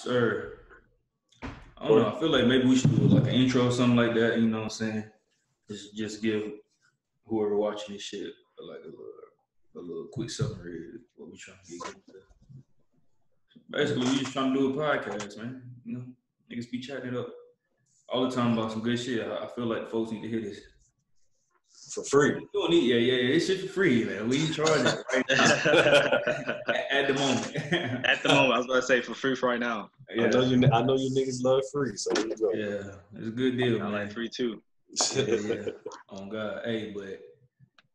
Sir. I don't know. I feel like maybe we should do like an intro or something like that. You know what I'm saying? Just give whoever watching this shit like a little quick summary of what we trying to get into. Basically, we just trying to do a podcast, man. You know, niggas be chatting it up all the time about some good shit. I feel like folks need to hear this. For free. We don't need, yeah. This shit for free, man. We ain't charging it right now. At the moment. At the moment, I was about to say for free for right now. Yeah. I know you niggas love free, so there you go. Yeah, it's a good deal, man. I like free too. Yeah. Oh God, hey, but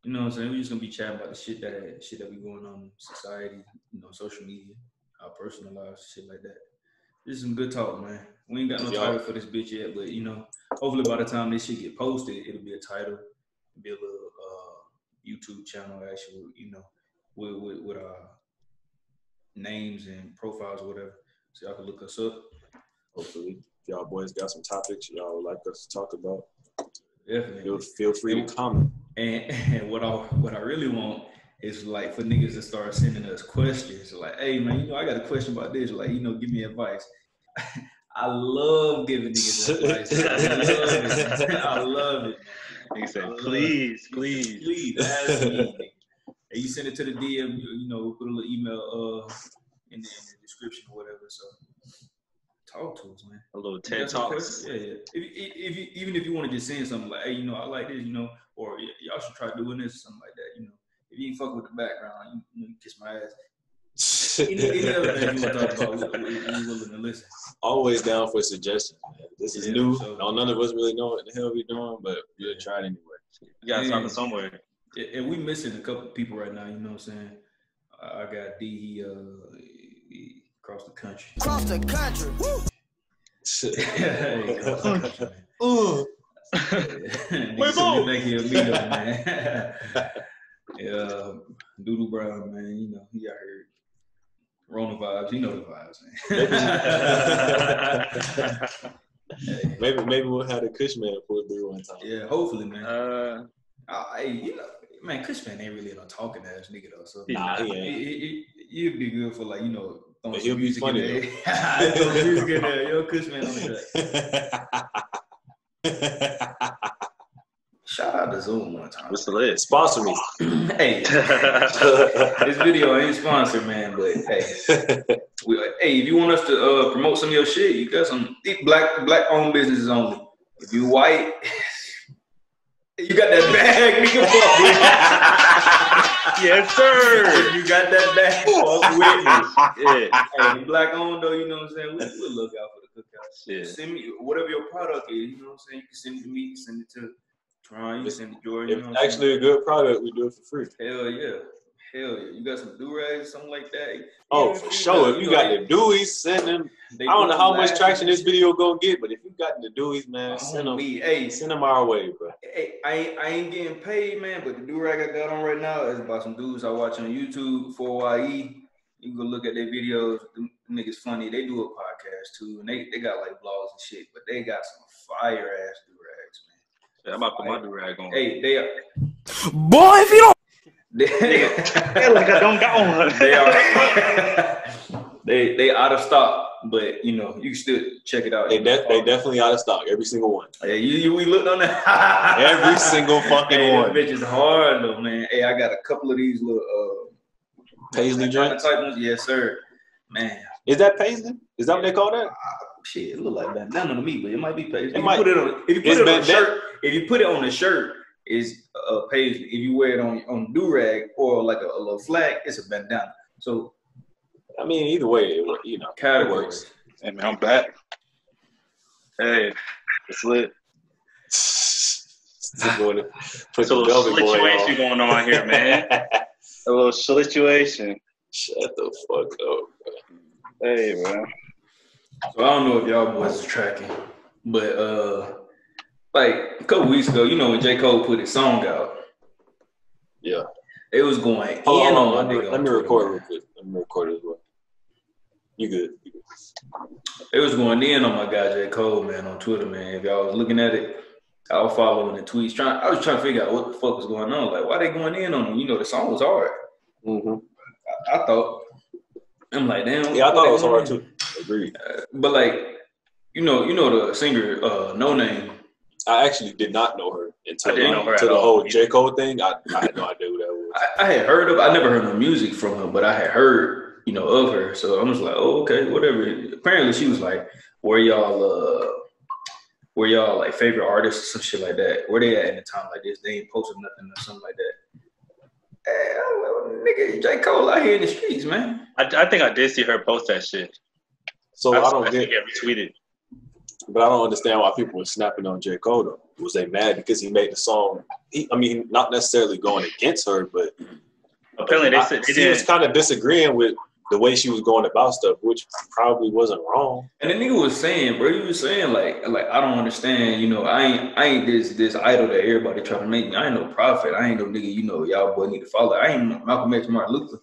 you know what I'm saying? We just gonna be chatting about the shit that be going on in society, you know, social media, our personal lives, shit like that. This is some good talk, man. We ain't got no title for this bitch yet, but you know, hopefully by the time this shit get posted, it'll be a title, be a little YouTube channel actually, you know, with our names and profiles or whatever, so y'all can look us up. Hopefully, if y'all boys got some topics y'all would like us to talk about, definitely feel free to comment. And what I really want is like for niggas to start sending us questions. Like, hey man, you know, I got a question about this. Like, you know, give me advice. I love giving niggas advice. I love it. He said, please ask me. And you send it to the DM. You know, put a little email in the description or whatever. So talk to us, man. A little TED Talk. Yeah. Even if you want to just send something like, hey, you know, I like this, you know, or y'all should try doing this or something like that, you know. If you ain't fuck with the background, you kiss my ass. Any other thing you want to talk about, we're willing to listen. Always down for suggestions, man. This is new. So, none of us really know what the hell we're doing, but we'll try it anyway. You gotta start somewhere. And we missing a couple people right now, you know what I'm saying? I got D, he across the country. Across the country, woo! Hey, across the country, man. Nigga think he'll meet up, man. Yeah, Doodle Brown, man, you know, he out here. Rona vibes, you know the vibes, man. Maybe we'll have the Cushman pull through one time. Yeah, hopefully, man. Hey, you know, man, Cushman ain't really no talking ass nigga though. So nah, he ain't. He'd be good for like, you know, throwing he'll some be music funny in there. Throw music in there. Yo, Cushman on the track. Shout out to Zoom one time. What's the list? Sponsor me. Hey, this video ain't sponsored, man, but hey, if you want us to promote some of your shit, you got some black-owned businesses only. If you white, you got that bag, nigga. Yes, sir. You got that bag. Fuck with me. Yeah. Hey, black-owned though, you know what I'm saying? We'll look out for the cookouts. Yeah. Send me whatever your product is. You know what I'm saying? You can send it to me. You can send it to Torran, you can send it to Jordan. If actually a good product, we do it for free. Hell yeah. You got some do-rags, something like that. Oh, for sure. If you got the Deweys, send them. I don't know how much traction this video gonna get, but if you got the Deweys, man, send them our way, bro. Hey, I ain't getting paid, man, but the do-rag I got on right now is about some dudes I watch on YouTube, 4YE. You can go look at their videos. Them niggas funny. They do a podcast too, and they got like vlogs and shit, but they got some fire-ass do-rags, man. Yeah, I'm about to put my do-rag on. Hey, they are. Boy, if you don't. Like I don't got one. They are. they out of stock, but you know you can still check it out. They definitely out of stock. Every single one. Yeah, we looked on that. Every single fucking one. Bitch is hard though, man. Hey, I got a couple of these little paisley joints type ones. Yes, sir. Man, is that paisley? Is that what they call that? Shit, it look like bandana to me, but it might be paisley. If you put it on a shirt, it's paisley. If you wear it on do-rag or like a little flag, it's a bandana. So, I mean, either way, you know, categories. Hey man, I'm back. Hey, it's lit. Put a little situation going on here, man. A little situation. Shut the fuck up, bro. Hey, man. So I don't know if y'all boys are tracking, but like a couple weeks ago, you know when J. Cole put his song out. Yeah. It was going in on my nigga. Let me record real quick. Let me record as well. You good. It was going in on my guy J. Cole, man, on Twitter, man. If y'all was looking at it, I was following the tweets. I was trying to figure out what the fuck was going on. Like, why they going in on him? You know, the song was hard. Mm-hmm. I thought. I'm like, damn. Yeah, I thought it was hard too. Agreed. But like, you know the singer No Name. I actually did not know her until the whole J. Cole thing. I had no idea who that was. I had heard of. I never heard no music from her, but I had heard of her. So I was like, oh, okay, whatever. Apparently, she was like, where y'all like favorite artists or some shit like that? Where they at in a time like this? They ain't posting nothing or something like that. Hey, nigga, J. Cole out here in the streets, man. I think I did see her post that shit. So I don't get retweeted. But I don't understand why people were snapping on J. Cole, though. Was they mad because he made the song? Not necessarily going against her, but apparently they said he was kind of disagreeing with the way she was going about stuff, which probably wasn't wrong. And the nigga was saying, bro, he was saying like I don't understand, I ain't this idol that everybody trying to make me. I ain't no prophet. I ain't no nigga, y'all boy need to follow. I ain't Malcolm X, Martin Luther.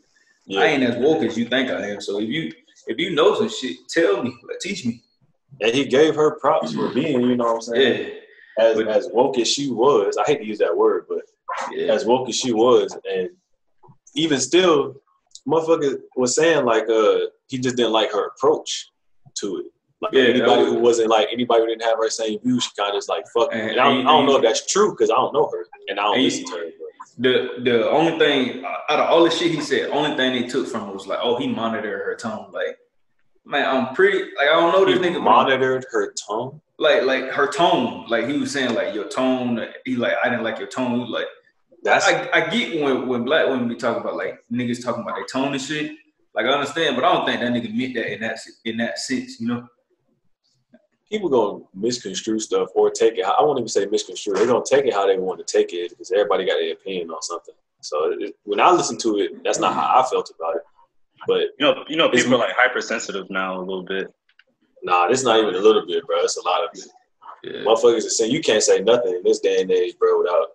Yeah. I ain't as woke as you think I am. So if you know some shit, tell me, teach me. And he gave her props for being, you know what I'm saying? Yeah. As woke as she was, I hate to use that word, but as woke as she was, and even still, motherfucker was saying like he just didn't like her approach to it. Like anybody who wasn't like anybody who didn't have her same view, she kind of just like fuck. And I don't know if that's true because I don't know her and I don't listen to her. The only thing out of all the shit he said, only thing they took from it was like, oh, he monitored her tone. Like, man, I'm pretty like I don't know this nigga monitored her tone. Like her tone. Like he was saying like your tone. He like I didn't like your tone. He was like I get when black women be talking about like niggas talking about their tone and shit. Like I understand, but I don't think that nigga meant that in that sense, People gonna misconstrue stuff or take it. I won't even say misconstrue. They're gonna take it how they want to take it because everybody got their opinion on something. So when I listen to it, that's not how I felt about it. But people are like hypersensitive now a little bit. Nah, it's not even a little bit, bro. It's a lot of it. Yeah. Motherfuckers are saying you can't say nothing in this day and age, bro, without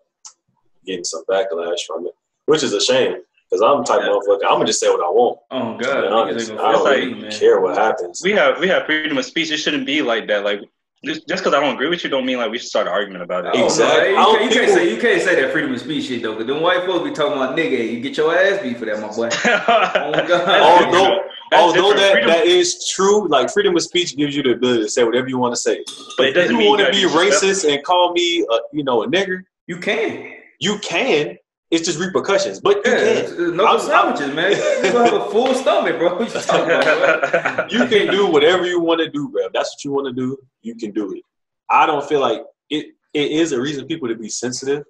getting some backlash from it, which is a shame. Because I'm the type of motherfucker, I'm gonna just say what I want. Oh God, I don't really care what happens. We have freedom of speech. It shouldn't be like that. Like just because I don't agree with you, don't mean like we should start an argument about it. Exactly. You can't say that freedom of speech shit though. Because them white folks be talking about nigga, you get your ass beat for that, my boy. Oh God. Although that is true, like freedom of speech gives you the ability to say whatever you want to say. But it doesn't mean you want to be racist and call me a nigger. You can. You can. It's just repercussions, but you can. No sandwiches, man. You gonna have a full stomach, bro. What you talking about, bro? You can do whatever you want to do, bro. If that's what you want to do, you can do it. I don't feel like it is a reason people to be sensitive,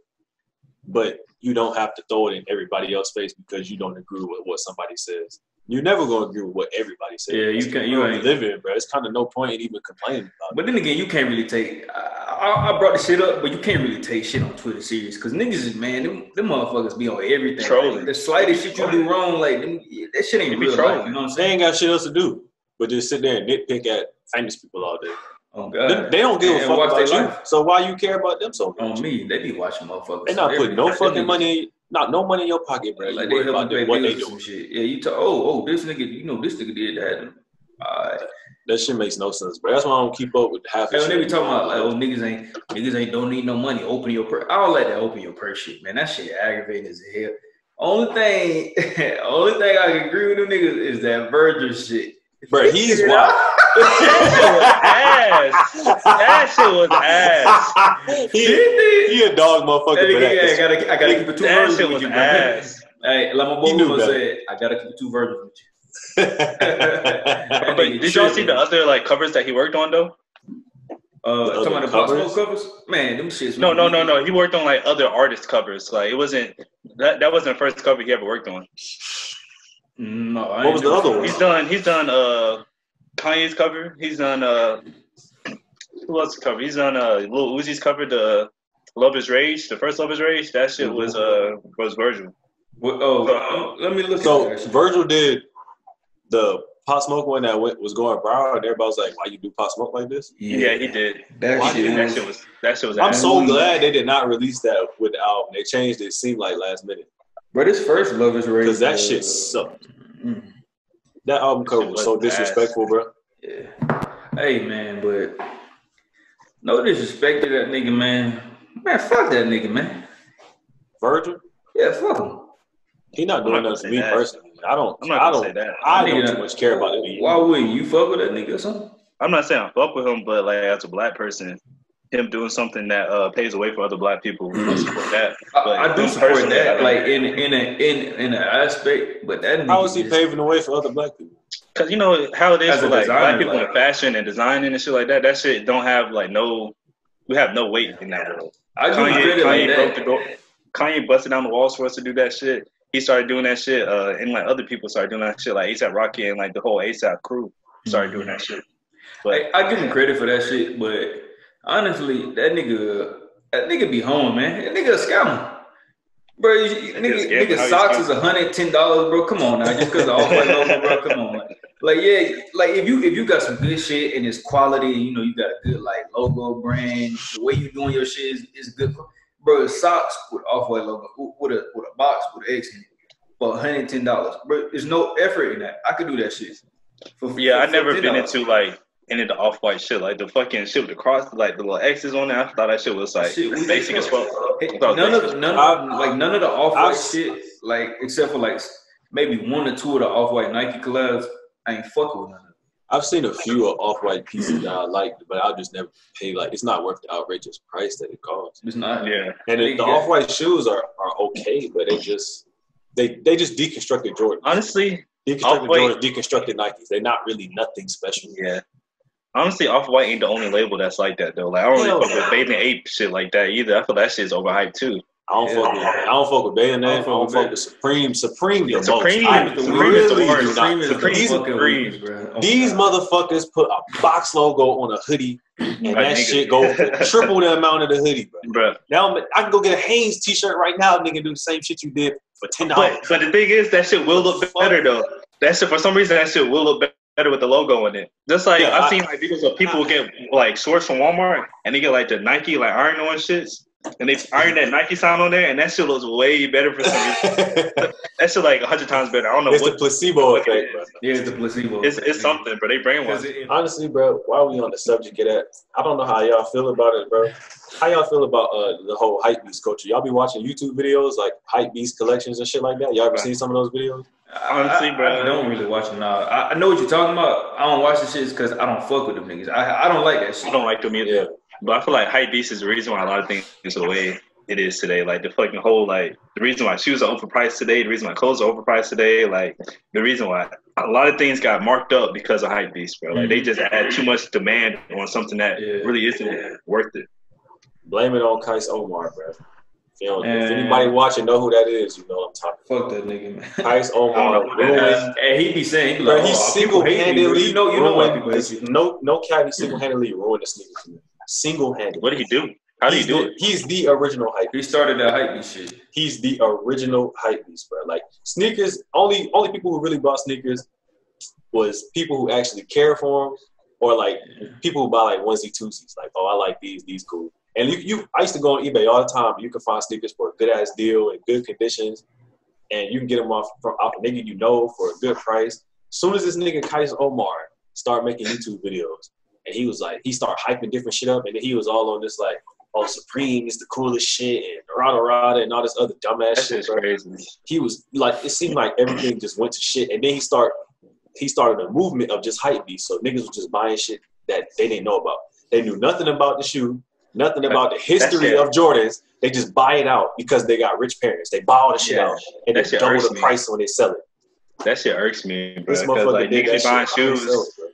but you don't have to throw it in everybody else's face because you don't agree with what somebody says. You're never gonna agree with what everybody says. Yeah, you can't. You ain't living, bro. It's kind of no point in even complaining about it. But then again, you can't really take. I brought the shit up, but you can't really take shit on Twitter serious because niggas is them motherfuckers be on everything. Trolling. Like, the slightest shit you do wrong, like that shit ain't real life. You know what I'm saying? They ain't got shit else to do but just sit there and nitpick at famous people all day. Oh God, they don't give a fuck about you. Life. So why you care about them so much? On me, they be watching motherfuckers. They not putting no fucking money. Not no money in your pocket, bro. Like they help you pay bills or some shit. Yeah, you talk. Oh, this nigga. This nigga did that. That shit makes no sense, bro. That's why I don't keep up with half. When they be talking about like, oh, niggas don't need no money. Open your purse. I don't like that. Open your purse shit, man. That shit aggravating as hell. Only thing I can agree with them niggas is that Virgil shit. Bro, he's wild. That shit was ass. He a dog motherfucker for that. I gotta keep it 2 virgins with you, bro. Hey, like my boy said, I gotta keep it 2 virgins with you. But did y'all see the other like covers that he worked on though? Talking about the Pop Smoke covers? Man, them shits. No. He worked on like other artist covers. Like it wasn't that wasn't the first cover he ever worked on. No, what was the other one? He's done Kanye's cover. He's done who else cover? He's done Lil Uzi's cover, the Love Is Rage, the first Love Is Rage. That shit was Virgil. Let me look. So Virgil did the Pop Smoke one that was going viral, and everybody was like, "Why you do Pop Smoke like this?" Yeah, he did. That shit was. I'm so glad they did not release that with the album. They changed it. Seemed like last minute. But his first Love Is Rage, because that shit sucked. That album cover was so disrespectful, bro. Yeah. Hey man, but no disrespect to that nigga, man. Man, fuck that nigga, man. Virgil? Yeah, fuck him. He not doing nothing for me personally. I don't say that. I don't too much care about it. Why wouldn't you fuck with that nigga or something? I'm not saying I fuck with him, but like as a black person, him doing something that paves the way for other black people, I support that. But I do support that, like in an aspect, but that nigga how is he paving the way for other black people? Because you know how it is for like designer, black people like, in fashion and designing and shit like that. That shit don't have like we have no weight in that world. Kanye busted down the walls for us to do that shit. He started doing that shit, and like other people started doing that shit, like A$AP Rocky and like the whole A$AP crew started doing that shit. But I give him credit for that shit, but honestly, that nigga be home, man. That nigga a scammer. Bro, nigga socks is $110, bro. Come on now, just because the Off-White logo, bro. Come on, man. Like yeah, like if you got some good shit and it's quality, you know you got a good like logo brand. The way you doing your shit is good, bro. Socks with Off-White logo with a box with an X in it for $110, bro. There's no effort in that. I could do that shit. I never been into like any of the Off-White shit, like the fucking shit with the cross, like the little X's on there. I thought that shit was like basic as fuck. None of the Off-White shit, like except for like maybe one or two of the Off-White Nike collabs, I ain't fucking with none of them. I've seen a few Off-White pieces that I liked, but I'll just never pay. Like it's not worth the outrageous price that it costs. It's not. Yeah. And the Off-White shoes are okay, but they just deconstructed Jordan. Honestly, deconstructed Nikes. They're not really nothing special. Yeah. Honestly, Off-White ain't the only label that's like that though. Like I don't really fuck with Bathing Ape shit like that either. I feel that shit's overhyped too. I don't fuck with Bathing Ape. I don't fuck with Supreme. Supreme the most. Supreme is the worst. Supreme. These motherfuckers put a box logo on a hoodie, and that shit go for triple the amount of the hoodie, bro. Now I can go get a Hanes t-shirt right now, nigga, do the same shit you did for $10. But the thing is, that shit will look better though. That shit, for some reason, that shit will look better with the logo in it. Just like I've seen like videos of people get like shorts from Walmart and they get like the Nike like iron on shits. And they iron that Nike sign on there, and that shit looks way better for some reason. That shit like 100 times better. I don't know it's the placebo effect, bro. Yeah, it's the placebo. It's something, bro. They brainwash. Honestly, bro, while we on the subject of that, I don't know how y'all feel about it, bro. How y'all feel about the whole hypebeast culture? Y'all be watching YouTube videos like hypebeast collections and shit like that? Y'all ever seen some of those videos? Honestly, bro, I don't really watch them now. I know what you're talking about. I don't watch the shit because I don't fuck with them niggas. I don't like that shit. I don't like them either. Yeah. But I feel like hypebeast is the reason why a lot of things is the way it is today. Like the fucking whole, like the reason why shoes are overpriced today, the reason why clothes are overpriced today, like the reason why a lot of things got marked up because of hypebeast, bro. Like they just add too much demand on something that really isn't worth it. Blame it on Kais Omar, bro. You know, if anybody watching know who that is, you know what I'm talking about. Fuck that nigga, man. Kais Omar ruined. And he be saying, bro, he single-handedly no cap, he single-handedly ruined the sneakers for me. Single-handedly. What did he do? How did he do it? He's the original hype. He started that hypebeast shit. He's the original hypebeast, bro. Like sneakers, only people who really bought sneakers was people who actually care for them, or like people who buy like onesie twosies. Like, oh, I like these cool. And I used to go on eBay all the time. You can find sneakers for a good ass deal in good conditions, and you can get them off a nigga you know for a good price. As soon as this nigga Kais Omar started making YouTube videos, and he was like, he started hyping different shit up, and then he was all on this like, oh, Supreme is the coolest shit, and rada and all this other dumbass shit. Crazy. He was like, it seemed like everything just went to shit, and then he started a movement of just hypebeast. So niggas was just buying shit that they didn't know about. They knew nothing about the shoe. Nothing about the history of Jordans. They just buy it out because they got rich parents. They buy all the shit out and they double the price when they sell it. That shit irks me, bro. Because like niggas be buying shoes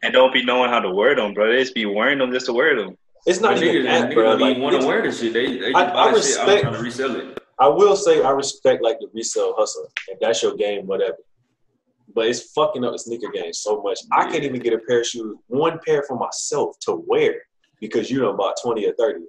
and don't be knowing how to wear them, bro. They just be wearing them just to wear them. It's not even that, bro. Like, want to wear the shit. They just buy shit out trying to resell it. I will say I respect like the resale hustle. If that's your game, whatever. But it's fucking up the sneaker game so much. I can't even get a pair of shoes, one pair for myself to wear because you done bought 20 or 30.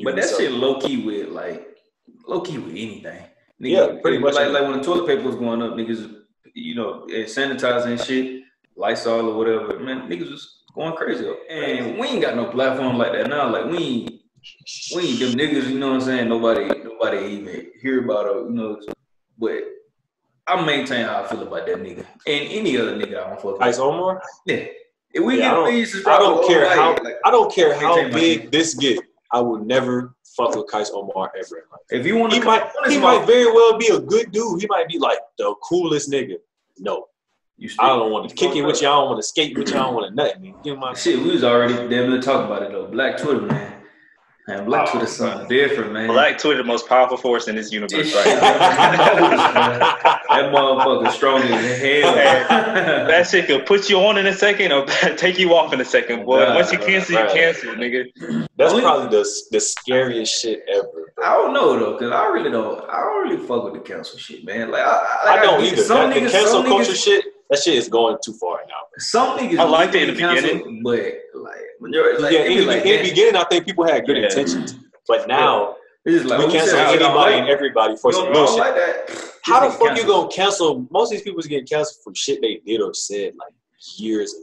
But that shit low key with anything. Nigga, yeah, pretty much. Like when the toilet paper was going up, niggas, you know, sanitizing and shit, Lysol or whatever. Man, niggas was going crazy. And we ain't got no platform like that now. Like we ain't them niggas. You know what I'm saying? Nobody even hear about it. You know, but I maintain how I feel about that nigga and any other nigga I don't fuck with. Kais Omar? Yeah. If we get I don't care how big this get. I would never fuck with Kais Omar ever in life. If you want he might very well be a good dude. He might be like the coolest nigga. No. I don't want to kick it with you. I don't want to skate with you. I don't want to nothing. Give my shit. We was already damn near talking about it though. Black Twitter, man. Man, Black Twitter something different, man. Black Twitter, the most powerful force in this universe right now. That motherfucker strong as hell. That shit could put you on in a second or take you off in a second, boy. Once you cancel, you cancel, nigga. That's probably the scariest shit ever. I don't know though, cause I don't really fuck with the cancel shit, man. Like I don't either. The cancel culture shit, that shit is going too far now. Some niggas I liked it in the beginning, but like when you're like, in the beginning, I think people had good intentions, but now it's like, we cancel anybody and everybody for some bullshit. Like that. How the fuck you gonna cancel? Most of these people is getting canceled for shit they did or said like years ago.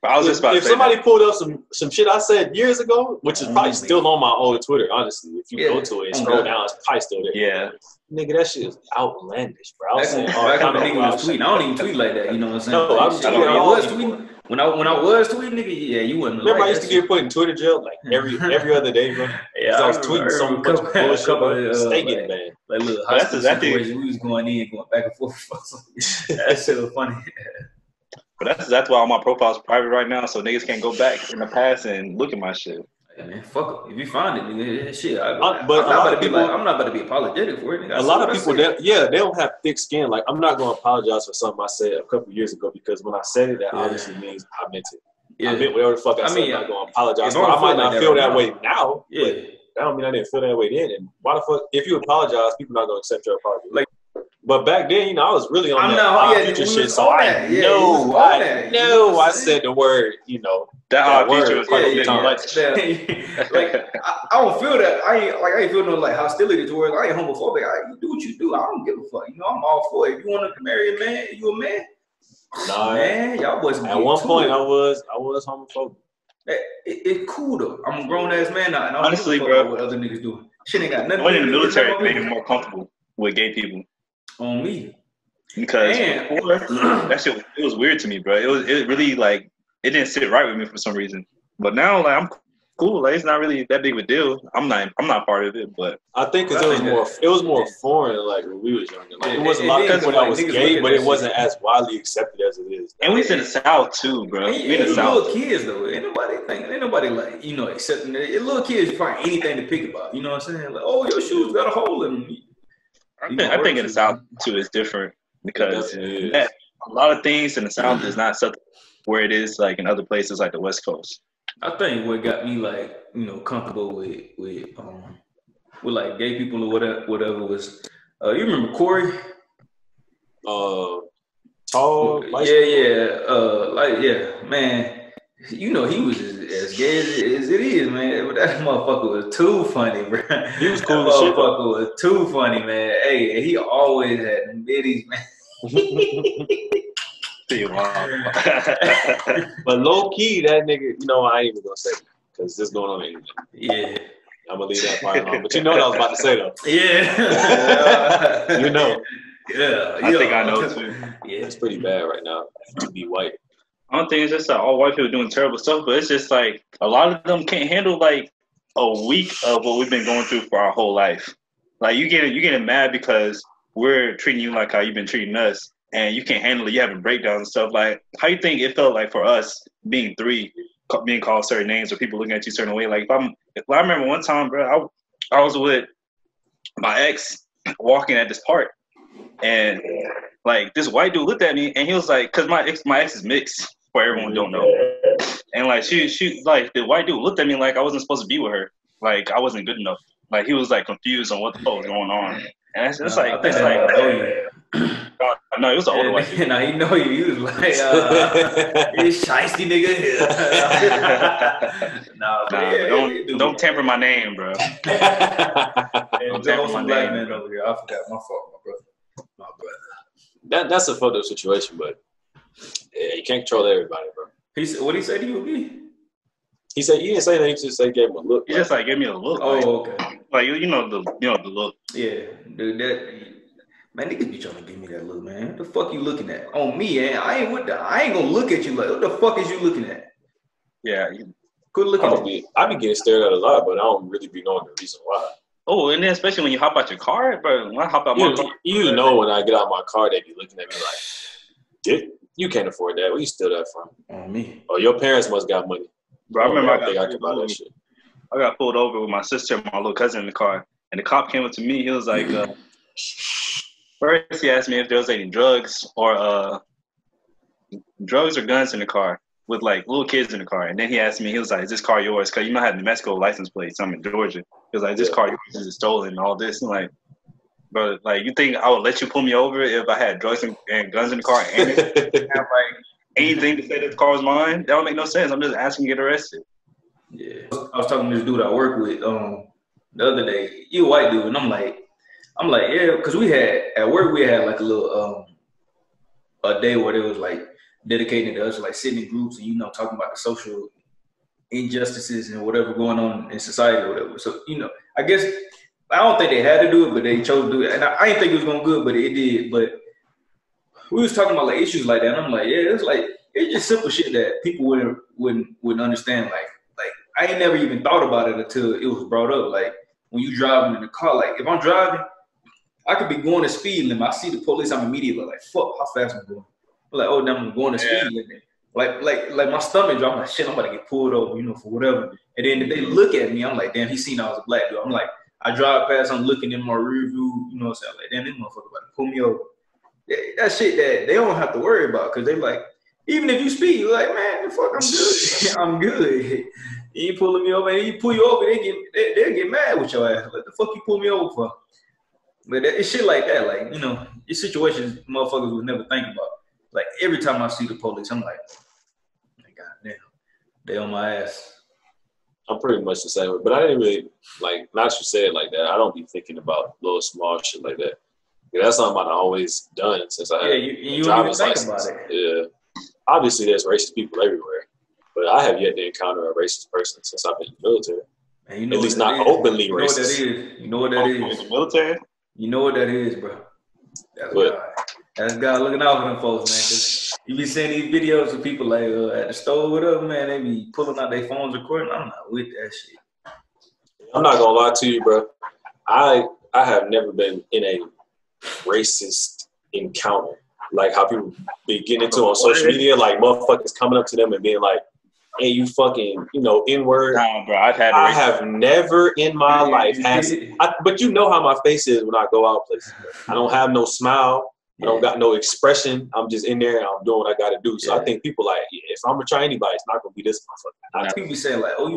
I was just about to say somebody pulled up some shit I said years ago, which is probably still on my old Twitter, honestly. If you go to it and scroll down, it's probably still there. Yeah. Nigga, that shit is outlandish, bro. I was saying, back when the nigga was tweeting. I don't even tweet like that, you know what I'm saying? No, like, I was tweeting. When I was tweeting, nigga, yeah, you wouldn't. Remember, I used to get put in Twitter jail like every other day, bro. Yeah, I was tweeting so much bullshit, bro. Stay getting banned. Like little hostage situation, we was going back and forth. That shit was funny. But that's why all my profiles private right now, so niggas can't go back in the past and look at my shit. Hey man, fuck it. If you find it, nigga, shit. I'm not about to be apologetic for it. Nigga. A lot of people, they don't have thick skin. Like, I'm not going to apologize for something I said a couple years ago because when I said it, that obviously means I meant it. Yeah. I meant whatever the fuck I said. I'm not going to apologize. I might not feel that way now. Yeah. But that don't mean I didn't feel that way then. And why the fuck, if you apologize, people are not going to accept your apology. Like, but back then, I was really on that future shit, so I know I said the word, that word was quite like, I don't feel that. I ain't feel no like hostility towards. I ain't homophobic. You do what you do. I don't give a fuck. I'm all for it. If you want to marry a man, you a man. Nah, man, y'all boys. At one point, I was homophobic. It's cool though. I'm a grown ass man now, and I don't honestly, give a fuck what other niggas doing. Shit ain't got nothing. Going in the military made me more comfortable with gay people. On me, because before, that shit it was weird to me, bro. It really like it didn't sit right with me for some reason. But now, like, I'm cool. Like, it's not really that big of a deal. I'm not part of it, but I think because it was more foreign. Like when we was younger, like, it was a lot of people that was gay, but it wasn't as widely accepted as it is. And we was in the South too, bro. We in the South. Little kids though, ain't nobody like accepting it. Little kids find anything to pick about. You know what I'm saying? Like, oh, your shoes got a hole in them. I think in the South too is different because a lot of things in the South is not something where it is like in other places like the West Coast. I think what got me like comfortable with like gay people or whatever was you remember Corey? Tall, man. He was as gay as it is, man. But that motherfucker was too funny, bro. He was cool as shit. Motherfucker was too funny, man. Hey, he always had them bitties, man. But low key, that nigga, I ain't even gonna say because this going on anyway. Yeah, I'm gonna leave that part alone. But you know what I was about to say though. Yeah, Yeah, I think I know too. Yeah, it's pretty bad right now to be white. I don't think it's just like all white people doing terrible stuff, but it's just like a lot of them can't handle like a week of what we've been going through for our whole life. Like you getting mad because we're treating you like how you've been treating us, and you can't handle it. You having breakdowns and stuff. Like how you think it felt like for us being being called certain names or people looking at you a certain way. Like I remember one time, bro, I was with my ex walking at this park, and like this white dude looked at me, and he was like, because my ex is mixed. For everyone who don't know, and like she like the white dude looked at me like I wasn't supposed to be with her, like I wasn't good enough, like he was like confused on what the fuck was going on, and it's like no, it was an older white dude. Nah, he know you. He was like, "This shiesty nigga." Don't tamper my name, bro. Don't tamper my name, man. Over here, I forgot my fault, my brother. That's a fucked up situation, but. Yeah, you can't control everybody, bro. What did he say to you, B? He said he didn't say that. He just said gave him a look. He just like gave me a look. Oh, okay. Like the look. Yeah, dude. Man, niggas be trying to give me that look, man. What the fuck you looking at? On me, man. I ain't gonna look at you like. What the fuck is you looking at? Yeah, good looking at me. I be getting stared at a lot, but I don't really be knowing the reason why. Oh, and then especially when you hop out your car, bro. When I hop out my car, you know when I get out of my car, they be looking at me like. You can't afford that. Where you steal that from? On me. Oh, your parents must got money. Bro, I remember I can buy that shit. I got pulled over with my sister and my little cousin in the car, and the cop came up to me. He was like, first he asked me if there was any drugs or guns in the car with like little kids in the car, and then he asked me, he was like, "Is this car yours?" Because I had New Mexico license plates. I'm in Georgia. He was like, "Is this car yours? Is it stolen?" And all this, and like, bro, like you think I would let you pull me over if I had drugs and guns in the car and have like anything to say that the car was mine? That don't make no sense. I'm just asking to get arrested. Yeah, I was talking to this dude I work with the other day. He a white dude, and I'm like, yeah, because we had at work like a little a day where it was like dedicated to us, like sitting in groups and talking about the social injustices and whatever going on in society or whatever. So I guess I don't think they had to do it, but they chose to do it, and I didn't think it was going good, but it did. But we was talking about like issues like that, and I'm like, yeah, it's just simple shit that people wouldn't understand, like. I ain't never even thought about it until it was brought up. Like when you driving in the car, like if I'm driving, I could be going to speed limit. I see the police, I'm immediately like, fuck, how fast I'm going. I'm like, oh, damn, I'm going to speed limit. Like my stomach drop. I'm like, shit, I'm about to get pulled over, for whatever. And then if they look at me, I'm like, damn, he seen I was a black dude. I'm like, I drive past, I'm looking in my rear view, what I'm saying? Like, damn, this motherfucker about to pull me over. That shit that they don't have to worry about, because they like, even if you speed, you're like, man, fuck, I'm good. I'm good. You ain't pulling me over, and he pull you over, they'll get mad with your ass. Like, the fuck you pull me over for? But it's shit like that. Like, it's situations motherfuckers would never think about. Like, every time I see the police, I'm like, God damn, they on my ass. I'm pretty much the same way. But I didn't really, like, not you say it like that. I don't be thinking about little small shit like that. Yeah, that's something I've always done since I had you driver's license. About it. Yeah. Obviously, there's racist people everywhere. But I have yet to encounter a racist person since I've been in the military. Man, at least not openly racist. You know what that is? In the military? You know what that is, bro. That's God. That's God looking out for them folks, man. Cause you be seeing these videos of people like at the store with them, man. They be pulling out their phones recording. I'm not with that shit. I'm not gonna lie to you, bro. I have never been in a racist encounter. Like how people be getting into on social media, like motherfuckers coming up to them and being like, "Hey, you fucking, N-word." Nah, bro, I have never in my life had. But you know how my face is when I go out places. I don't have no smile. I don't got no expression. I'm just in there and I'm doing what I got to do. So I think people like, if I'm gonna try anybody, it's not gonna be this motherfucker. People be saying like, oh,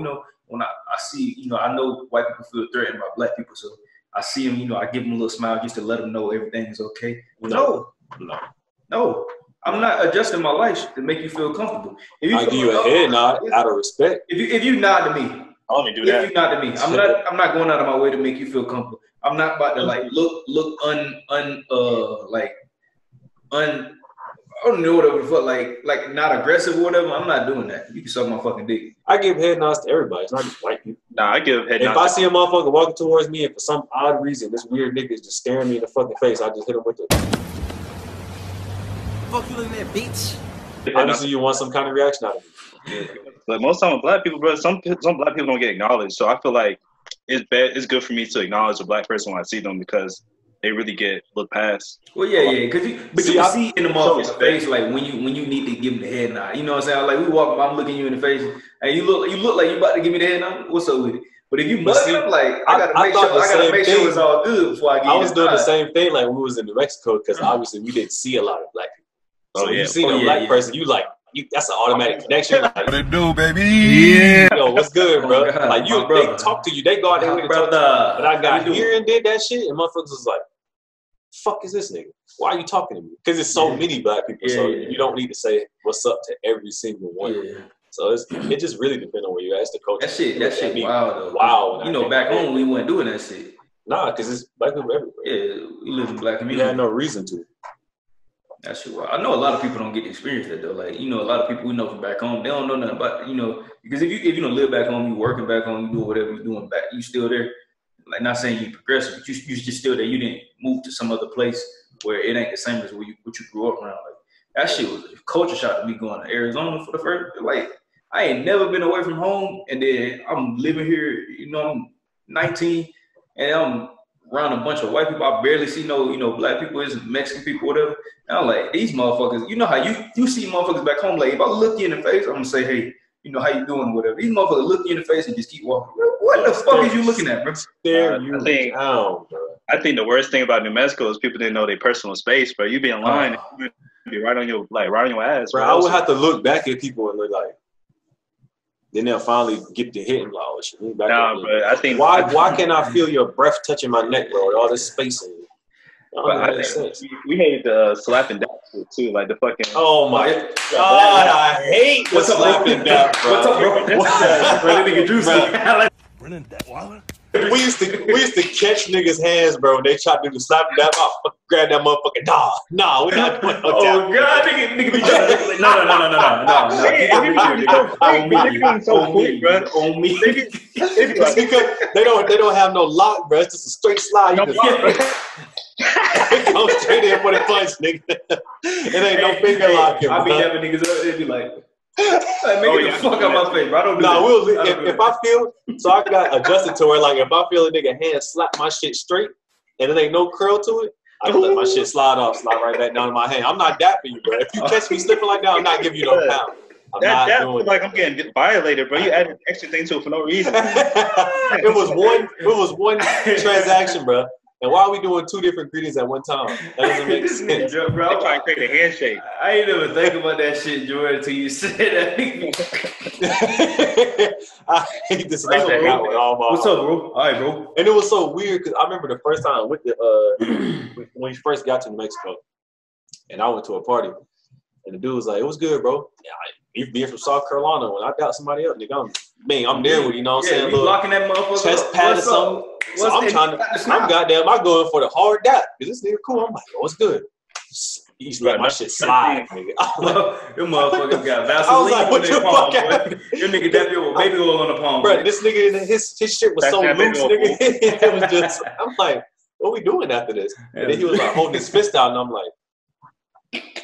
when I see, I know white people feel threatened by black people, so I see them, I give them a little smile just to let them know everything is okay. No. I'm not adjusting my life to make you feel comfortable. If you I'll give you a head nod out of respect. If you nod to me, I'll only do that. If you nod to me, I'm not going out of my way to make you feel comfortable. I'm not about to like look I don't know whatever the fuck, like not aggressive or whatever. I'm not doing that. You can suck my fucking dick. I give head nods to everybody. It's not just white people. Nah, I give head nods. If I see a motherfucker walking towards me and for some odd reason this weird nigga is just staring me in the fucking face, I just hit him with the fuck you looking at, bitch. Obviously, you want some kind of reaction out of me. But most time with black people, bro, some black people don't get acknowledged. So I feel like it's good for me to acknowledge a black person when I see them because they really get looked past. Well, yeah, because you see in the motherfucker's face like when you need to give him the head nod. You know what I'm saying? Like we walk, I'm looking you in the face, and you look like you about to give me the head nod. What's up with it? But if you must up, like I gotta make sure it's all good before I get. I was doing the same thing like when we was in New Mexico because obviously we didn't see a lot of black people. So you see a black person, you like. That's an automatic connection. Like, what it do, baby? Yeah. Yo, what's good, bro? God, like they talk to you, they go out there with talk to you. But I got here and did that shit, and motherfuckers was like, "Fuck is this nigga? Why are you talking to me?" Because it's so many black people, so you don't need to say what's up to every single one. Yeah. So it just really depends on where you ask the coach. That shit, wild though. Wow. Back home we weren't doing that shit. Nah, because it's black people everywhere. Yeah, we live in black community. We had no reason to. That shit wild. I know a lot of people don't get to experience that though. Like, a lot of people we know from back home, they don't know nothing about, because if you don't live back home, you working back home, you do whatever you're doing back, you still there. Like, not saying you progressive, but you just still there. You didn't move to some other place where it ain't the same as what you grew up around. Like, that shit was a culture shock to me going to Arizona for the first, like, I ain't never been away from home, and then I'm living here, I'm 19, and I'm around a bunch of white people. I barely see no, black people, is Mexican people, whatever. And I'm like, these motherfuckers, you know how you see motherfuckers back home, like if I look you in the face, I'm gonna say, hey, how you doing, whatever. These motherfuckers look you in the face and just keep walking. What the fuck is you looking at, bro? I think the worst thing about New Mexico is people didn't know their personal space, bro. You be in line, you be right on your ass, bro. I would have to look back at people and look like. Then they'll finally get the hit and like, oh shit, back but I think why can't I feel your breath touching my neck, bro? With all this space in it. We hate the slap and dap too, like the fucking. Oh my god, I hate the slap and dap, bro. What's up, bro? That nigga juicy. We used to catch niggas' hands, bro. They tried to do the slap and dap. I grab that motherfucker. Nah, we're not doing no oh god, nigga be trying to like, no. Nigga so quick, bro. On me. It's because they don't have no lock, bro. It's just a straight slide. You go straight in for the punch, nigga. It ain't no finger locking. I be having niggas up, they be like make the fuck out my face, bro. I don't do that. If I feel, so I got adjusted to where, like, if I feel a nigga hand slap my shit straight and it ain't no curl to it, I can let my shit slide right back down in my hand. I'm not dapping you, bro. If you catch me slipping like that, I'm not giving you no pound. That like I'm getting violated, bro. You added extra thing to it for no reason. It was one transaction, bro. And why are we doing two different greetings at one time? That doesn't make sense. Bro, I'm trying to create a handshake. I ain't even think about that shit, Jordan, until you said that. I hate this like that guy with all my What's up, bro? All right, bro. And it was so weird because I remember the first time with the when we first got to New Mexico, and I went to a party, and the dude was like, "It was good, bro." Yeah, you being from South Carolina, when I got somebody up, nigga, I'm there with you know what I'm saying. You locking that motherfucker chest pad or something. So I'm goddamn, I'm going for the hard dap because this nigga cool. I'm like, oh, it's good. He used to let my shit slide, nigga. Them motherfuckers got Vaseline. I was like, what the fuck? Your nigga dap your baby oil on the palm. Bro, this nigga, his shit was so loose, nigga. It was just, I'm like, what we doing after this? And then he was like holding his fist out, and I'm like,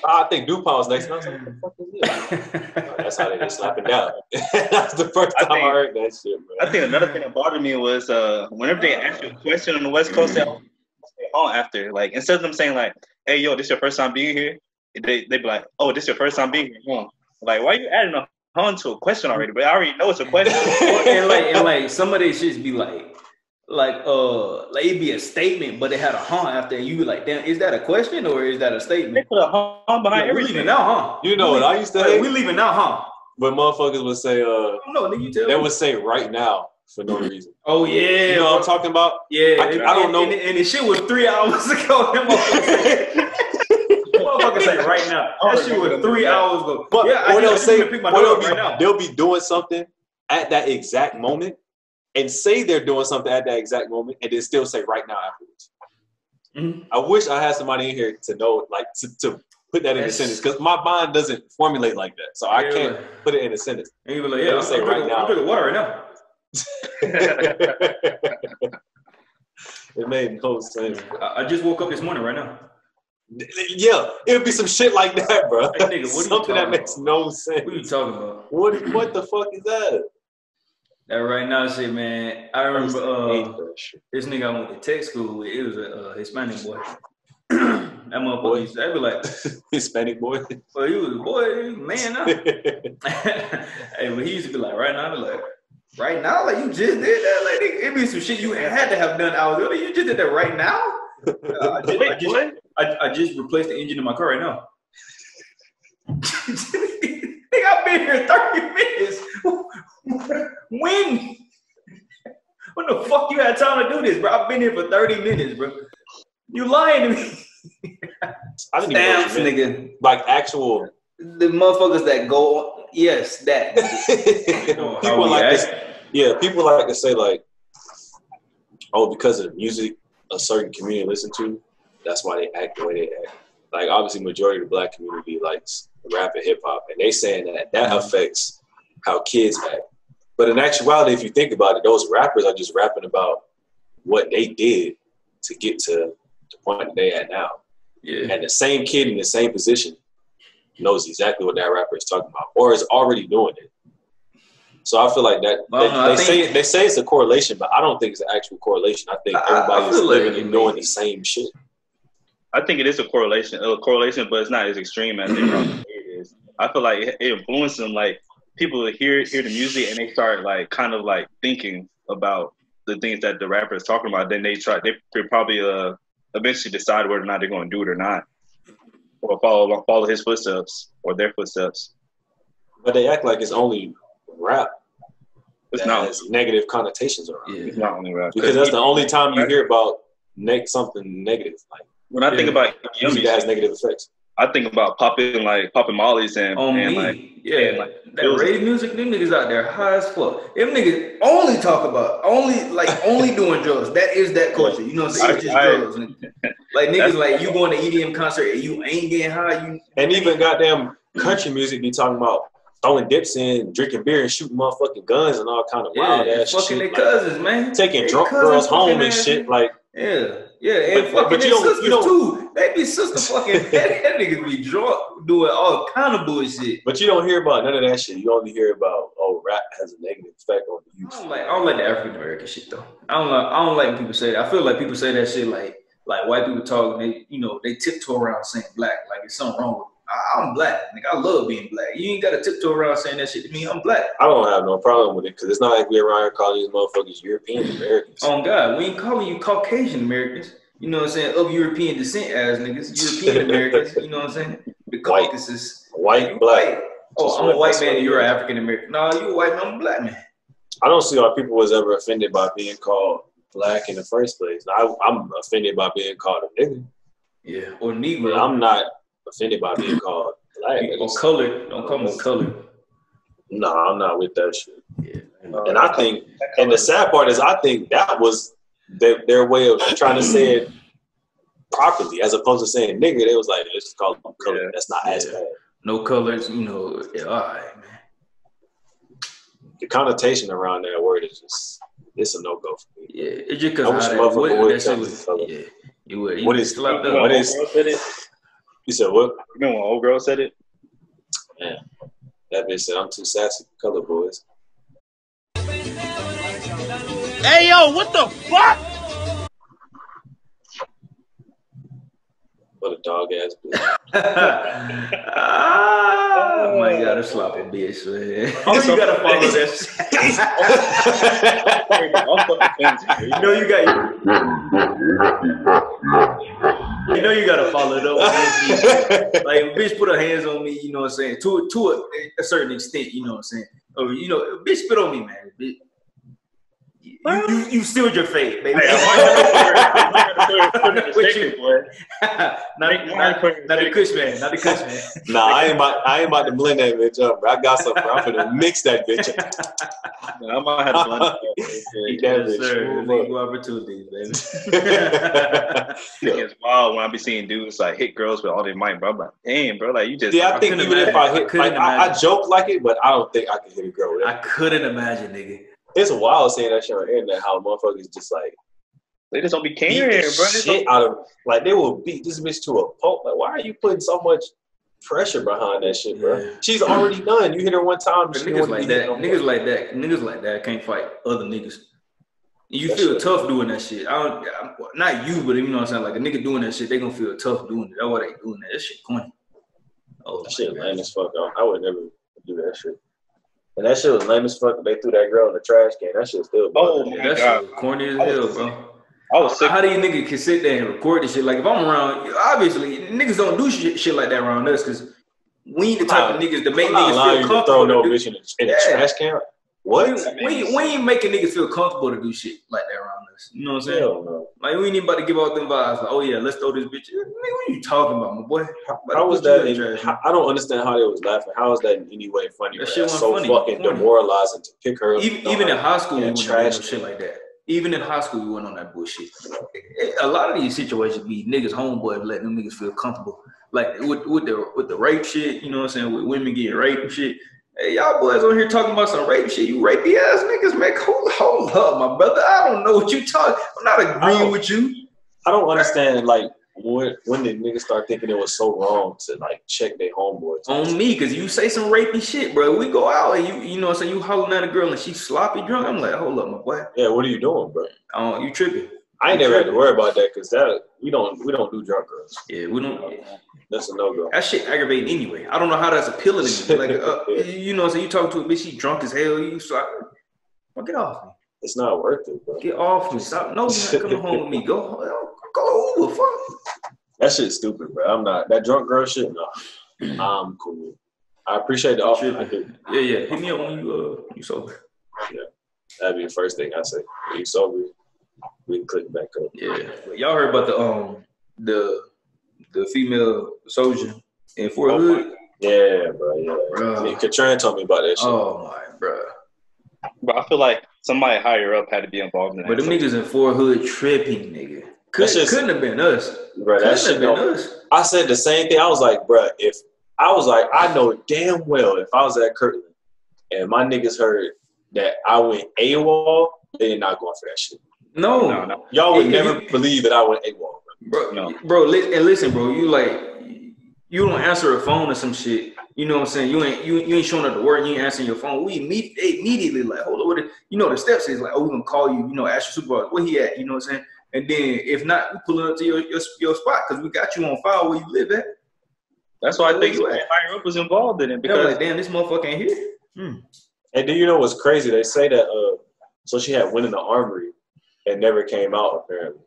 I think DuPont was next. And I was like, what the fuck is this? That's how they get slapping down. That's the first time I heard that shit, bro. I think another thing that bothered me was whenever they ask you a question on the West Coast, they on after. Like, instead of them saying, like, hey, yo, this your first time being here? They be like, oh, this your first time being here? Huh? Like, why are you adding a hun to a question already? But I already know it's a question. and like some of these shits be like it'd be a statement, but it had a huh after, and you be like, damn, is that a question or is that a statement? They put a huh behind everything. We leaving now, huh? You know what I used to hate? We leaving now, huh? But motherfuckers would say, no, nigga, you tell they me. would say right now for no reason. Oh yeah, you know what I'm talking about? Yeah, I don't know. And the shit was 3 hours ago. That motherfucker say right now. That shit was 3 hours ago. But yeah, or they'll say, right they'll be doing something at that exact moment and say they're doing something at that exact moment and then still say right now afterwards. Mm-hmm. I wish I had somebody in here to know, like, to put that in a sentence, because my mind doesn't formulate like that, so I can't put it in a sentence. And you be like, yeah, say right now. I'm drinking water right now. It made no sense. I just woke up this morning right now. Yeah, it'll be some shit like that, bro. Hey, nigga, something that makes no sense. What are you talking about? What the fuck is that? That right now shit, man. I remember this nigga I went to tech school with. It was a Hispanic boy. That motherfucker used to be like Hispanic boy. Well, he was a boy, man. Now. Hey, but he used to be like, right now, like, right now, like you just did that. Like it be some shit you had to have done hours earlier. You just did that right now. I just replaced the engine in my car right now. Nigga, I've been here 30 minutes. When? When the fuck you had time to do this, bro? I've been here for 30 minutes, bro. You lying to me. I didn't even know nigga. Like actual. The motherfuckers that go, yes, that. People like to, people like to say like, oh, because of the music a certain community listen to, that's why they act the way they act. Like obviously, majority of the black community likes rap and hip hop, and they saying that affects how kids act. But in actuality, if you think about it, those rappers are just rapping about what they did to get to the point that they at now. Yeah. And the same kid in the same position knows exactly what that rapper is talking about, or is already doing it. So I feel like that they say it's a correlation, but I don't think it's an actual correlation. I think everybody's living and doing the same shit. I think it is a correlation, but it's not as extreme as they probably say it is. I feel like it influences them. Like people hear the music and they start like kind of like thinking about the things that the rapper is talking about. Then they probably eventually decide whether or not they're going to do it or not, or follow his footsteps or their footsteps. But they act like it's only rap. It's not has negative connotations around. Yeah. It's not only rap because that's the only time you hear about something negative. Like when I think about music that has negative effects. I think about popping mollies and me. Like that rave music. Them niggas out there high as fuck. Them niggas only talk about only doing drugs. That is that culture. You know what I'm saying? It's just drugs. Like niggas like you going to EDM concert and you ain't getting high. And even goddamn country music be talking about throwing dips in, drinking beer, and shooting motherfucking guns and all kind of wild ass shit. Fucking their cousins, man. Taking drunk girls home and shit. Like and fucking their sisters too. They be sister fucking. that niggas be drunk doing all kind of bullshit. But you don't hear about none of that shit. You only hear about rap has a negative effect on the youth. I don't like the African American shit though. I don't like when people say that. I feel like people say that shit like white people talk. And they tiptoe around saying black like it's something wrong with it. I'm black. Nigga, I love being black. You ain't got to tiptoe around saying that shit to me. I'm black. I don't have no problem with it because it's not like we around here calling these motherfuckers European Americans. Oh, God. We ain't calling you Caucasian Americans. You know what I'm saying? Of European descent ass niggas. European Americans. You know what I'm saying? The Caucasus. White, black. Oh, I'm a white man and you're an African American. No, you a white man, I'm a black man. I don't see why people was ever offended by being called black in the first place. I'm offended by being called a nigga. Yeah, or Negro. But I'm not offended by being called black. Or colored. Don't call me colored. No, I'm not with that shit. Yeah. And I think, and the sad part is I think that was their way of trying to say it properly, as opposed to saying nigga. They was like, let's just call them colored. Yeah. That's not as bad. No colors, all right, man. The connotation around that word is just, it's a no-go for me. Yeah, it's just because what is you said what? You know when old girl said it? Yeah. That bitch said, I'm too sassy for color boys. Hey, yo, what the fuck? What a dog ass bitch. Oh my God, a sloppy bitch, man. Oh, you gotta follow that you gotta follow it up. Like, bitch put her hands on me, you know what I'm saying? To a certain extent, you know what I'm saying? Or, bitch spit on me, man. Bitch. You sealed your fate, baby. Not the Kush man. Nah, I ain't about to blend that bitch up, bro. I got something, bro. I'm finna mix that bitch up. I might have to blend that. Eat that bitch. Legal opportunities, baby. It's wild when I be seeing dudes like hit girls with all their might, bro. I'm like, damn, bro, like you just. Yeah, I think even if I hit, I joke like it, but I don't think I can hit a girl with it. I couldn't imagine, nigga. It's wild saying that shit on the internet, how motherfuckers just like they just don't be caring, bro. Shit out of like they will beat this bitch to a pulp. Like, why are you putting so much pressure behind that shit, bro? Yeah. She's already done. You hit her one time. Niggas like that can't fight other niggas. You feel tough doing that shit. Not you, but you know what I'm saying. Like a nigga doing that shit, they gonna feel tough doing it. That's why they doing that. That shit corny. Oh, that shit lame as fuck. I would never do that shit. And that shit was lame as fuck. They threw that girl in the trash can. That shit still. That shit was corny as hell, bro. How do you niggas can sit there and record this shit? Like if I'm around, obviously niggas don't do shit like that around us because we ain't the type of niggas to make niggas feel comfortable. Throw no bitch in the trash can. What? We ain't making niggas feel comfortable to do shit like that around us. You know what I'm saying? Hell no. Like we ain't even about to give out them vibes. Like, oh yeah, let's throw this bitch. Nigga, what are you talking about, my boy? How was that? I don't understand how they was laughing. How is that in any way funny? That shit was so funny, fucking demoralizing to pick her up. Even in high school, we went on shit like that. Even in high school, we went on that bullshit. A lot of these situations be niggas homeboys letting them niggas feel comfortable. Like with the rape shit, you know what I'm saying? With women getting raped and shit. Hey, y'all boys on here talking about some rape shit. You rapey ass niggas, man. Hold up, my brother. I don't know what you talking. I'm not agreeing with you. I don't understand. Like when did niggas start thinking it was so wrong to like check their homeboys? On me, because you say some rapey shit, bro. We go out and you know, so you hollering at a girl and she's sloppy drunk. I'm like, hold up, my boy. Yeah, what are you doing, bro? Oh, you tripping? I ain't never had to worry about that because we don't do drunk girls. Yeah, we don't. That's a no go. That shit aggravating anyway. I don't know how that's appealing to me. Like, you know, so you talk to a bitch, she drunk as hell. You sloppy. Well, get off me. It's not worth it, bro. Get off me. Stop. No, you're not coming home with me. Go Uber. Fuck. That shit's stupid, bro. I'm not that drunk girl shit. No, I'm cool. I appreciate the offer. Yeah. Hit me up when you sober. Yeah, that'd be the first thing I say. When you sober, we can click back up. Yeah, y'all heard about the female soldier in Fort Hood? Yeah, bro. Yeah, Katrin told me about that shit. Oh my, bro. But I feel like somebody higher up had to be involved in that. But them niggas in Fort Hood tripping, nigga. Couldn't have been us. Bro, that shit been us. I said the same thing. I was like, bro, I know damn well if I was at Kirtland and my niggas heard that I went AWOL, they're not going for that shit. No. Y'all would never believe that I went AWOL, bro. Bro, and listen, bro, you don't answer a phone or some shit. You know what I'm saying? You ain't showing up to work. You ain't answering your phone. We immediately like, hold on, the steps is like, oh, we gonna call you. You know, ask your supervisor where he at. You know what I'm saying? And then if not, we pull up to your spot because we got you on file where you live at. That's why I think higher up was involved in it because like, damn, this motherfucker ain't here. And do you know what's crazy? They say that so she had went in the armory and never came out apparently.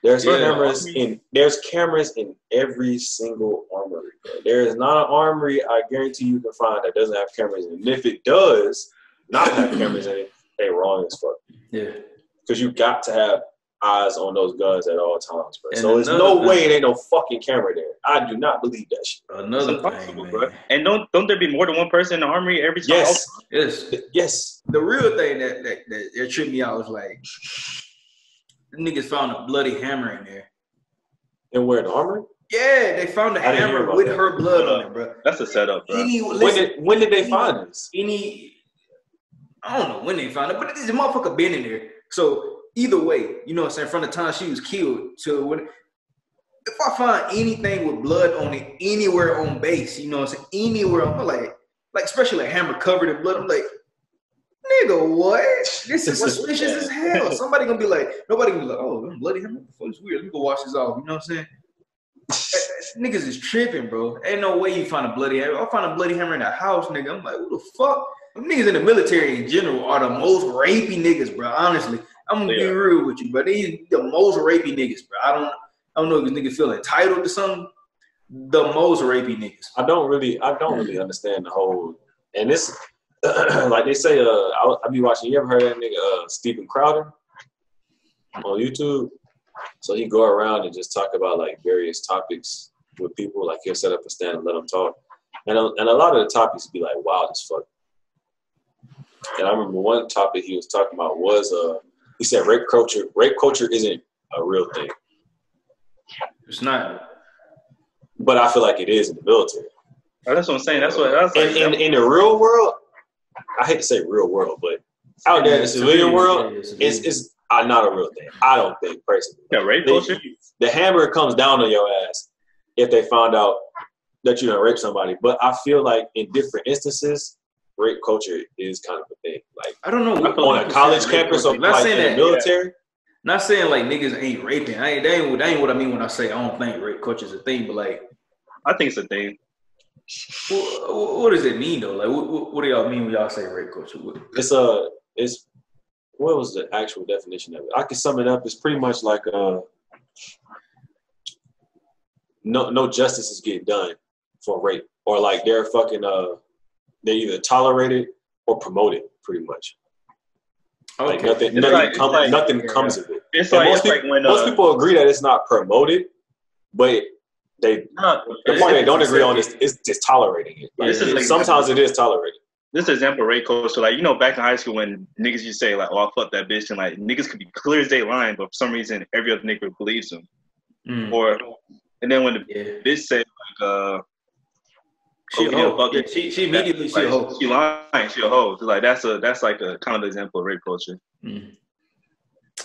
There's cameras in every single armory. Bro. There is not an armory I guarantee you can find that doesn't have cameras in it. And if it does not have cameras in it, they wrong as fuck. Yeah. Because you got to have eyes on those guns at all times, bro. So there's no way there ain't no fucking camera there. I do not believe that shit. Another thing, man. Bro. And don't there be more than one person in the armory every time? Yes. The real thing that tripped me out was like, the niggas found a bloody hammer in there. And where, the armory? Yeah, they found a hammer with her blood on it, bro. That's a setup, bro. When did they find this? I don't know when they found it, but this motherfucker been in there. So either way, you know what I'm saying, from the time she was killed to if I find anything with blood on it anywhere on base, you know what I'm saying, anywhere on, like especially like hammer covered in blood, I'm like, nigga, what? This is suspicious as hell. Somebody gonna be like, nobody gonna be like, oh, bloody hammer, it's weird. Let me go wash this off. You know what I'm saying? Niggas is tripping, bro. Ain't no way you find a bloody hammer. I'll find a bloody hammer in the house, nigga. I'm like, what the fuck? Them niggas in the military in general are the most rapey niggas, bro. Honestly, I'm gonna be real with you, bro. They the most rapey niggas, bro. I don't know if this nigga feel entitled to something. The most rapey niggas. I don't really understand the whole. And this, like they say, I be watching. You ever heard of that nigga Steven Crowder on YouTube? So he go around and just talk about like various topics with people. Like he'll set up a stand and let them talk. And a lot of the topics be like wild as fuck. And I remember one topic he was talking about was he said rape culture isn't a real thing. It's not. But I feel like it is in the military. Oh, that's what I'm saying. That's like, in the real world, I hate to say real world, but out there in the civilian world, it's not a real thing. I don't think personally. Yeah, rape culture. The hammer comes down on your ass if they found out that you done raped somebody. But I feel like in different instances, rape culture is kind of a thing. Like I don't know on a college campus or like in the military. Yeah. Not saying like niggas ain't raping. That ain't what I mean when I say I don't think rape culture is a thing. But like, I think it's a thing. What does it mean though? Like, what do y'all mean when y'all say rape culture? It's what was the actual definition of it? I can sum it up. It's pretty much like no justice is getting done for rape, or like they're fucking they either tolerate it or promote it, pretty much. Okay. Like nothing comes of it. It's like, most people agree that it's not promoted, but the part they don't agree on is just tolerating it. Like, sometimes it is tolerated. This is an example of rape culture. So, like, you know, back in high school when niggas used to say, like, oh, fuck that bitch. And, like, niggas could be clear as day lying, but for some reason, every other nigga believes them. And then when the bitch said, like, she immediately she a hoe. She lying. She a hoe. So, like, that's like a kind of example of rape culture.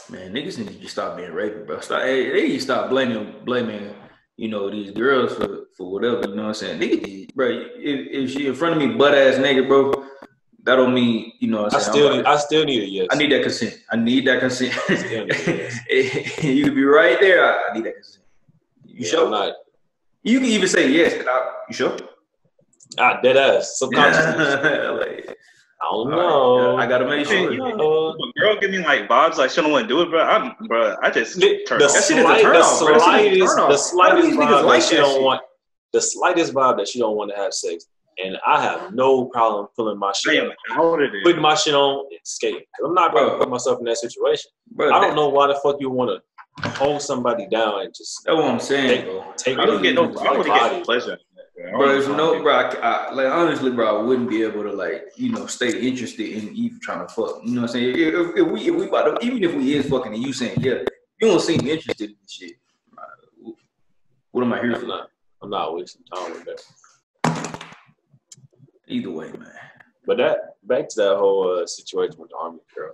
Man, niggas need to just stop being rapey, bro. They need to stop blaming, you know, these girls for whatever. You know what I'm saying? Nigga, bro, if she in front of me, butt ass nigga, bro, that don't mean, you know what I'm saying? I still need a yes. I need that consent. You could be right there. I need that consent. You sure? I'm not. You can even say yes. You sure? Dead ass. Subconsciously. I don't know. I gotta make sure. You know, a girl give me like vibes like she don't want to do it, bro. I just turn off. The slightest vibe that she don't want to have sex, and I have no problem pulling my shit, putting my shit on and skating. I'm not about to put myself in that situation. Bro, I don't know why the fuck you want to hold somebody down and just. That's what I'm saying, bro. I don't get no pleasure. Bro, there's no, bro. Like honestly, bro, I wouldn't be able to stay interested in even trying to fuck. You know what I'm saying? If we about to, even if we is fucking and you saying you don't seem interested in this shit. What am I here for? I'm not wasting time with that. Either way, man. But back to that whole situation with the Army girl.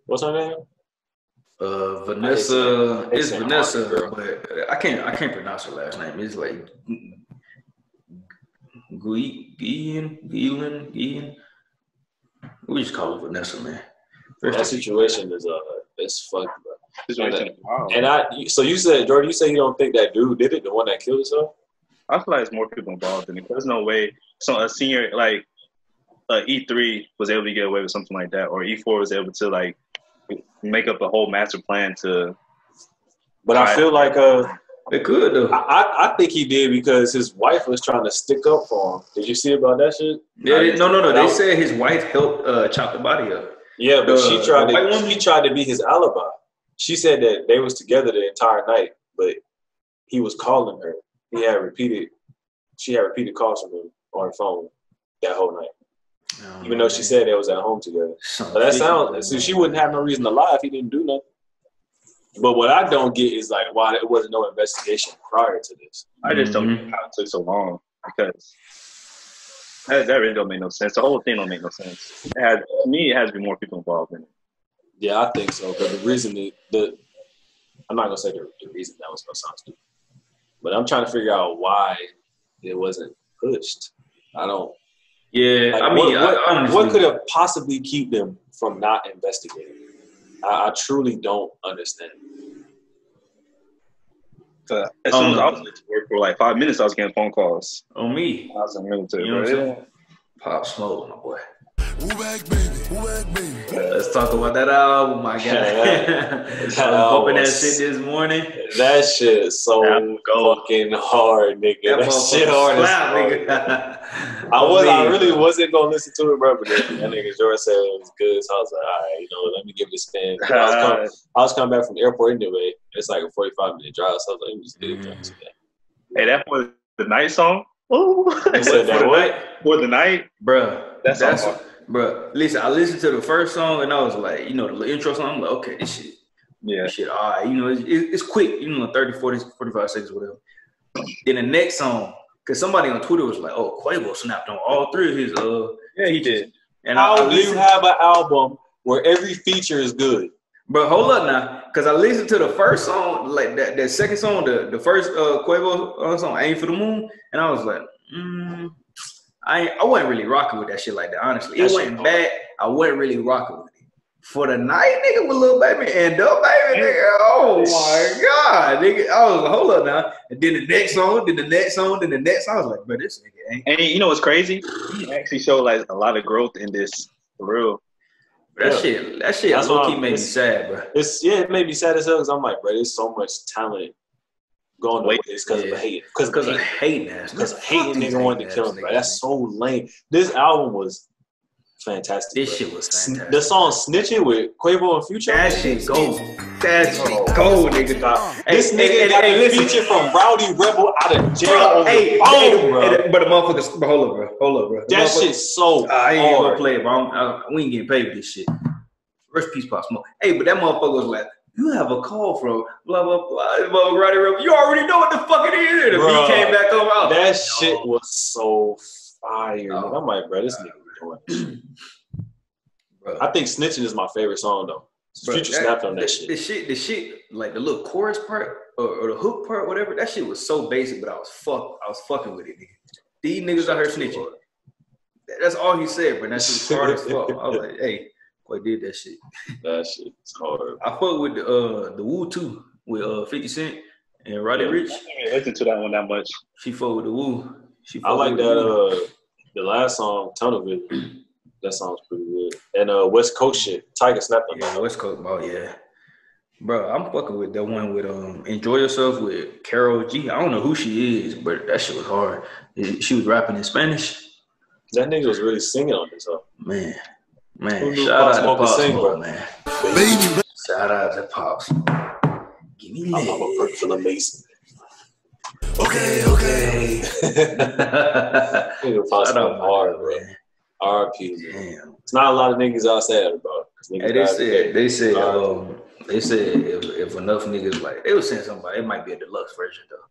What's her name? Vanessa. It's Vanessa, but I can't pronounce her last name. It's like. Guillen. We just call her Vanessa, man. That situation is fucked, bro. So you said, Jordan, you don't think that dude did it, the one that killed himself? I feel like there's more people involved in it. There's no way a senior like E3 was able to get away with something like that, or E4 was able to like make up a whole master plan to. But I feel like it could though. I think he did because his wife was trying to stick up for him. Did you see about that shit? Yeah, no. They said his wife helped chop the body up. Yeah, but she tried to be his alibi. She said that they was together the entire night, but he was calling her. She had repeated calls from him on her phone that whole night. Even though she said they was at home together. So that sounds so she wouldn't have no reason to lie if he didn't do nothing. But what I don't get is like why there wasn't no investigation prior to this. I just don't get how it took so long because that really don't make no sense. The whole thing don't make no sense. To me, it has to be more people involved in it. Yeah, I think so. Because the reason I'm not gonna say the reason that was gonna sound stupid, but I'm trying to figure out why it wasn't pushed. I don't. Yeah, like, I mean, what could have possibly keep them from not investigating? I truly don't understand. As soon as I was at work for like 5 minutes, I was getting phone calls. On me. I was in the military. You know what I'm saying? Pop Smoke, my boy. Let's talk about that album, my guy. I was bumping that shit this morning. That shit is so fucking hard, nigga. That shit hard as fuck. I really wasn't gonna listen to it, bro, but that nigga George said it was good, so I was like, all right, let me give it a spin. I was coming back from the airport anyway. It's like a 45-minute drive, so I was like, let me just get it done today. Hey, that was the night song. Ooh, for the night, bro. That's bro. Listen, I listened to the first song and I was like, the intro song. I'm like, okay, this shit. Yeah. This shit, all right. It's quick. 30, 40, 45 seconds, whatever. Then the next song, because somebody on Twitter was like, oh, Quavo snapped on all three of his Yeah, he did. And how do you have an album where every feature is good? But hold up now, because I listened to the first song, like that second song, the first Quavo song, Aim for the Moon, and I was like, I wasn't really rocking with that shit like that, honestly. It wasn't bad. I wasn't really rocking with it. For the night, nigga, with Lil Baby and Dope Baby, nigga, oh my God, nigga. I was like, hold up now. And then the next song, then the next song, then the next song. I was like, bro, this nigga ain't. And you know what's crazy? He actually showed like a lot of growth in this, for real. That shit low-key made me sad, bro. It made me sad as hell because I'm like, bro, there's so much talent going away because of hate. Because of hating nigga wanted to kill him, bro. That's so lame. This album was fantastic. This shit was fantastic. The song Snitching with Quavo and Future. That shit gold. That shit gold, nigga. This nigga got a feature from Rowdy Rebel out of jail. But the motherfuckers, hold up, bro. That shit's so I ain't even gonna play it, bro. We ain't getting paid for this shit. Rest peace, Pop Smoke. Hey, but that motherfucker was like, you have a call from blah, blah, blah, Rowdy Rebel. You already know what the fuck it is. And he came back over. That shit was so fire. I'm like, bro, this nigga doing this shit. I think Snitching is my favorite song, though. Future snapped on that shit. The shit, like the little chorus part or the hook part, whatever. That shit was so basic, but I was fucking with it, nigga. These niggas out here snitching. That's all he said, but that shit was hard as fuck. I was like, hey, boy, did that shit. That shit is hard. I fuck with the Woo too, with 50 Cent and Roddy Ricch. I didn't listen to that one that much. She fuck with the Woo. I like that. The last song, Tunnel Vision. That sounds pretty good. And West Coast shit. Tiger snapped on that. West Coast. Oh yeah, bro. I'm fucking with that one with Enjoy Yourself with Karol G. I don't know who she is, but that shit was hard. She was rapping in Spanish. That nigga was really singing on this song. Man. Shout out to Pop Smoke, man. Baby. Shout out to Pop Smoke. Give me that. I'm a personal Mason. Okay. Nigga Pop Smoke hard, bro. RP. Damn. It's not a lot of niggas outside about. Hey, they said if enough niggas like they was saying somebody, it might be a deluxe version though.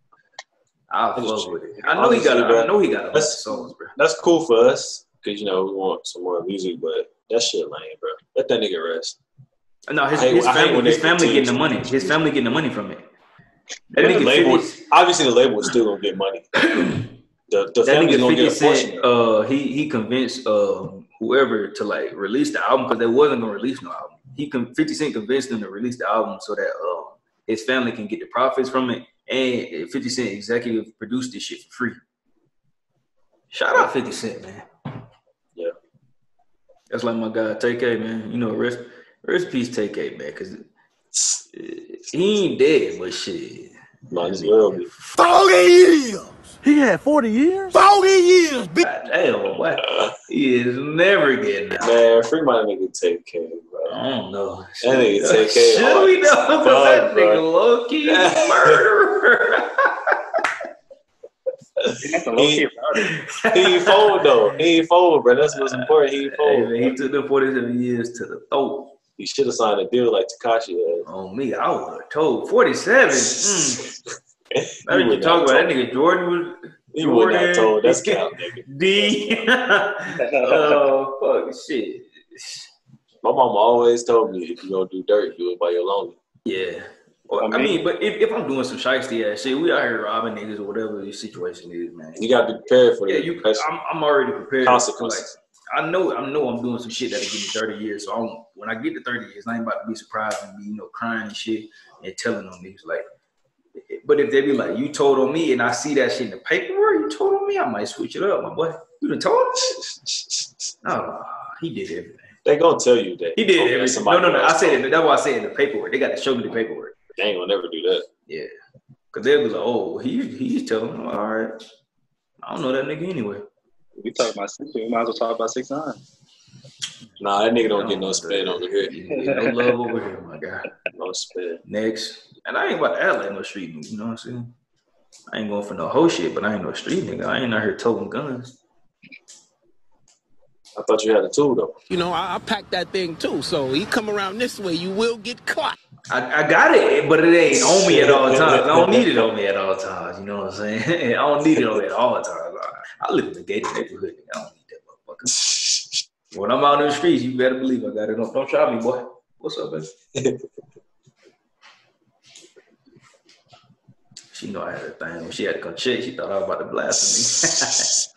I'll fuck with it. I know he got a bunch of songs, bro. That's cool for us because we want some more music, but that shit lame, bro. Let that nigga rest. No, his family getting the money. His family getting the money from it. That nigga label, obviously the label is still gonna get money. The family's gonna get a portion. He convinced whoever to like release the album because they wasn't gonna release no album. 50 Cent convinced them to release the album so that his family can get the profits from it, and 50 Cent executive produced this shit for free. Shout out 50 Cent, man. Yeah, that's like my guy TK, man. Rest in peace TK, man, because he ain't dead, but shit. Might as well be. 40 years. He had 40 years? 40 years, bitch. Damn, what? He is never getting out. Man, free my nigga TK, bro. I don't know. That nigga TK. Should we know? Because that nigga low-key murderer. He ain't fold, though. He ain't fold, bro. That's what's important. He ain't fold. Hey, man, he took the 47 years to the throat. He should have signed a deal like Tekashi had. On me, I would have told 47. Now you talk about that nigga Jordan was. He would not told. That's count, nigga. D. Oh fuck, shit. My mama always told me if you gonna do dirt, do it by your lonely. Yeah. Well, I mean, but if I'm doing some shiesty ass shit, we out here robbing niggas or whatever the situation is, man. You gotta be prepared for that. Yeah, I'm already prepared. Consequences. I know I'm doing some shit that'll give me 30 years. So when I get to 30 years, I ain't about to be surprised and be crying and shit and telling on niggas like. But if they be like, you told on me, and I see that shit in the paperwork, you told on me, I might switch it up, my boy. You done told him? No, he did everything. They gonna tell you that. He did everything. No. I said it. That's why I said in the paperwork. They got to show me the paperwork. They ain't gonna never do that. Yeah, because they'll be like, oh, he's telling them. All right, I don't know that nigga anyway. We talking about 6. We might as well talk about 6 9. Nah, that nigga don't get no spin over here. No love over here, my guy. No spin. Next. And I ain't about to act like no street nigga, you know what I'm saying? I ain't going for no whole shit, but I ain't no street nigga. I ain't out here toting guns. I thought you had a tool, though. I packed that thing, too. So he come around this way, you will get caught. I got it, but it ain't on me at all times. I don't need it on me at all times, you know what I'm saying? I don't need it on me at all times. I live in the gated neighborhood. I don't need that motherfucker. When I'm out in the streets, you better believe I got it. Don't try me, boy. What's up, man? She know I had a thing. When she had to come check, she thought I was about to blast me.